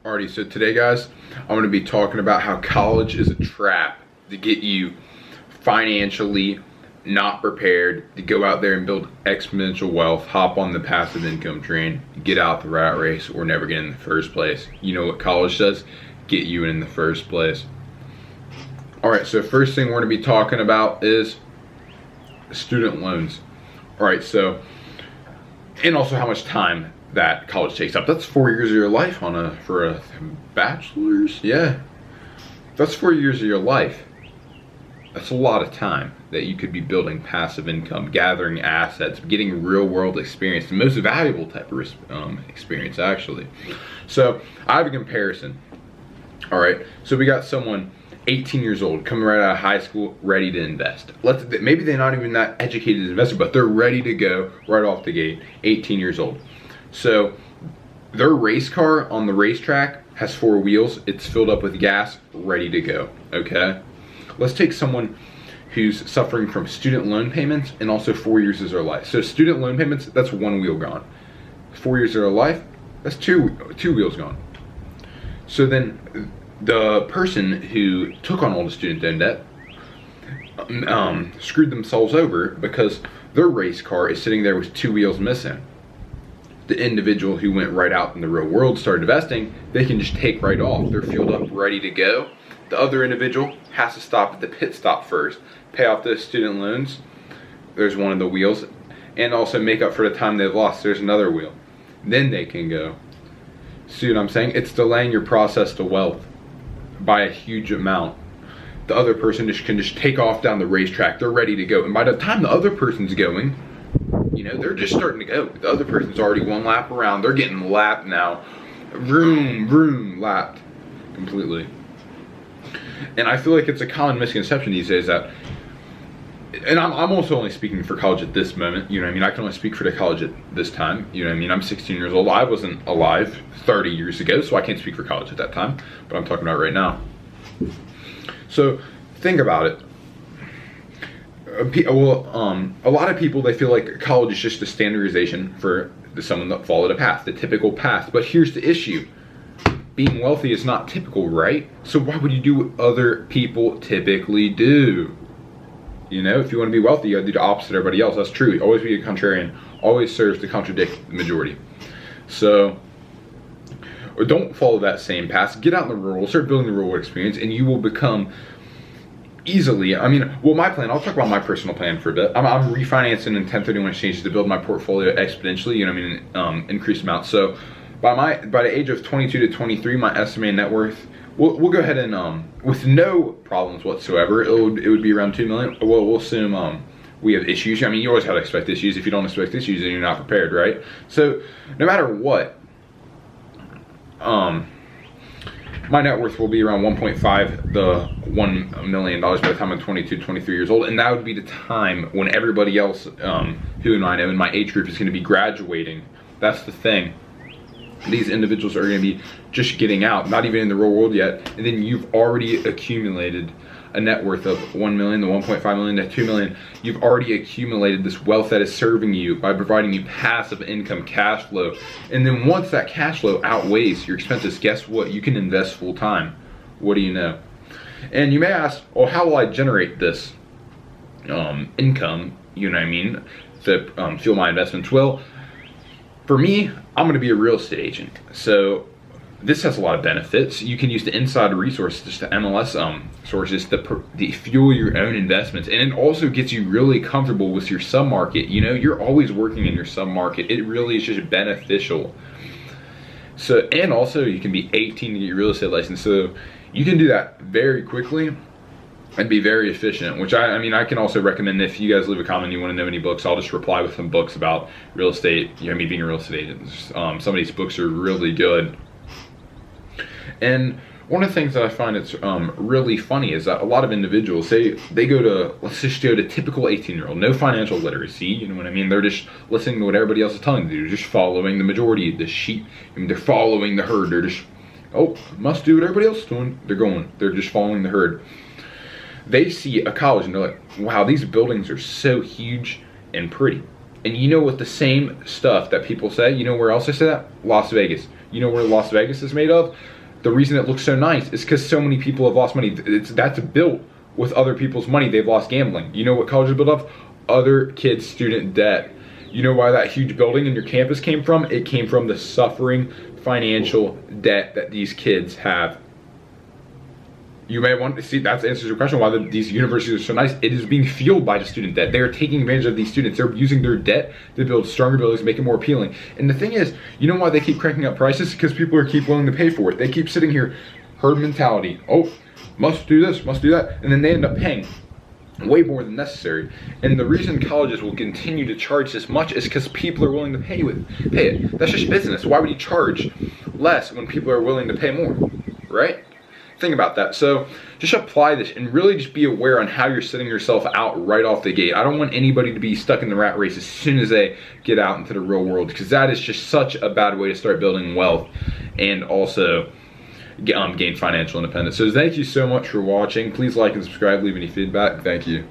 Alrighty, so today guys, I'm going to be talking about how college is a trap to get you financially not prepared to go out there and build exponential wealth, hop on the passive income train, get out the rat race, or never get in the first place. You know what college does? Get you in the first place. Alright, so first thing we're going to be talking about is student loans. Alright, so, and also how much time that college takes up. That's 4 years of your life for a bachelor's. Yeah, that's 4 years of your life. That's a lot of time that you could be building passive income, gathering assets, getting real world experience, the most valuable type of experience actually. So I have a comparison. All right, so we got someone 18 years old coming right out of high school, ready to invest. Maybe they're not even that educated investor, but they're ready to go right off the gate. 18 years old. So their race car on the racetrack has 4 wheels. It's filled up with gas, ready to go. Okay, let's take someone who's suffering from student loan payments and also 4 years of their life. So student loan payments, that's 1 wheel gone. 4 years of their life, that's two wheels gone. So then the person who took on all the student loan debt screwed themselves over because their race car is sitting there with 2 wheels missing. The individual who went right out in the real world, started investing, they can just take right off. They're fueled up, ready to go. The other individual has to stop at the pit stop first, pay off those student loans. There's one of the wheels, and also make up for the time they've lost. There's another wheel. Then they can go. See what I'm saying? It's delaying your process to wealth by a huge amount. The other person can just take off down the racetrack. They're ready to go. And by the time the other person's going, you know, they're just starting to go. The other person's already 1 lap around. They're getting lapped now. Vroom, vroom, lapped completely. And I feel like it's a common misconception these days that, and I'm also only speaking for college at this moment, you know what I mean? I can only speak for the college at this time, you know what I mean? I'm 16 years old. I wasn't alive 30 years ago, so I can't speak for college at that time, but I'm talking about right now. So think about it. A lot of people, they feel like college is just a standardization for someone that followed a path, the typical path. But here's the issue. Being wealthy is not typical, right? So why would you do what other people typically do? You know, if you want to be wealthy, you gotta do the opposite of everybody else. That's true. Always be a contrarian. Always serves to contradict the majority. So, or don't follow that same path. Get out in the rural, start building the rural experience, and you will become easily, my plan, I'll talk about my personal plan for a bit. I'm refinancing in 1031 exchanges to build my portfolio exponentially, you know what I mean, increased amount. So by the age of 22 to 23, my estimated net worth, we'll go ahead and, with no problems whatsoever, it would be around 2 million. Well, we'll assume, we have issues. I mean, you always have to expect issues. If you don't expect issues, then you're not prepared, right? So no matter what, my net worth will be around 1.5 to $1 million by the time I'm 22, 23 years old. And that would be the time when everybody else who I know in my age group is going to be graduating. That's the thing. These individuals are going to be just getting out, not even in the real world yet. And then you've already accumulated a net worth of 1 million, to 1.5 million, to 2 million. You've already accumulated this wealth that is serving you by providing you passive income, cash flow. And then once that cash flow outweighs your expenses, guess what? You can invest full time. What do you know? And you may ask, well, how will I generate this income, you know what I mean, to fuel my investments? Well, for me, I'm going to be a real estate agent. So this has a lot of benefits. You can use the insider resources, the MLS sources to fuel your own investments. And it also gets you really comfortable with your sub-market. You know, you're always working in your sub-market. It really is just beneficial. So, and also you can be 18 to get your real estate license. So you can do that very quickly and be very efficient, which I can also recommend. If you guys leave a comment, you want to know any books, I'll just reply with some books about real estate, you know, me being a real estate agent. Some of these books are really good. And one of the things that I find it's really funny is that a lot of individuals, they go to, let's just go to typical 18-year-old, no financial literacy, you know what I mean? They're just listening to what everybody else is telling them to do, just following the majority, the sheep. I mean, they're following the herd. They're just, must do what everybody else is doing. They're just following the herd. They see a college and they're like, wow, these buildings are so huge and pretty. And you know what, the same stuff that people say, you know where else they say that? Las Vegas. You know where Las Vegas is made of? The reason it looks so nice is because so many people have lost money. That's built with other people's money they've lost gambling. You know what college is built of? Other kids' student debt. You know why that huge building in your campus came from? It came from the suffering financial debt that these kids have. You may want to see, that answers your question why these universities are so nice. It is being fueled by the student debt. They're taking advantage of these students. They're using their debt to build stronger buildings, make it more appealing. And the thing is, you know why they keep cranking up prices? Because people are keep willing to pay for it. They keep sitting here, herd mentality. Oh, must do this, must do that. And then they end up paying way more than necessary. And the reason colleges will continue to charge this much is because people are willing to pay it. That's just business. Why would you charge less when people are willing to pay more, right? Think about that. So just apply this and really just be aware on how you're setting yourself out right off the gate. I don't want anybody to be stuck in the rat race as soon as they get out into the real world, because that is just such a bad way to start building wealth and also gain financial independence. So thank you so much for watching. Please like and subscribe, leave any feedback. Thank you.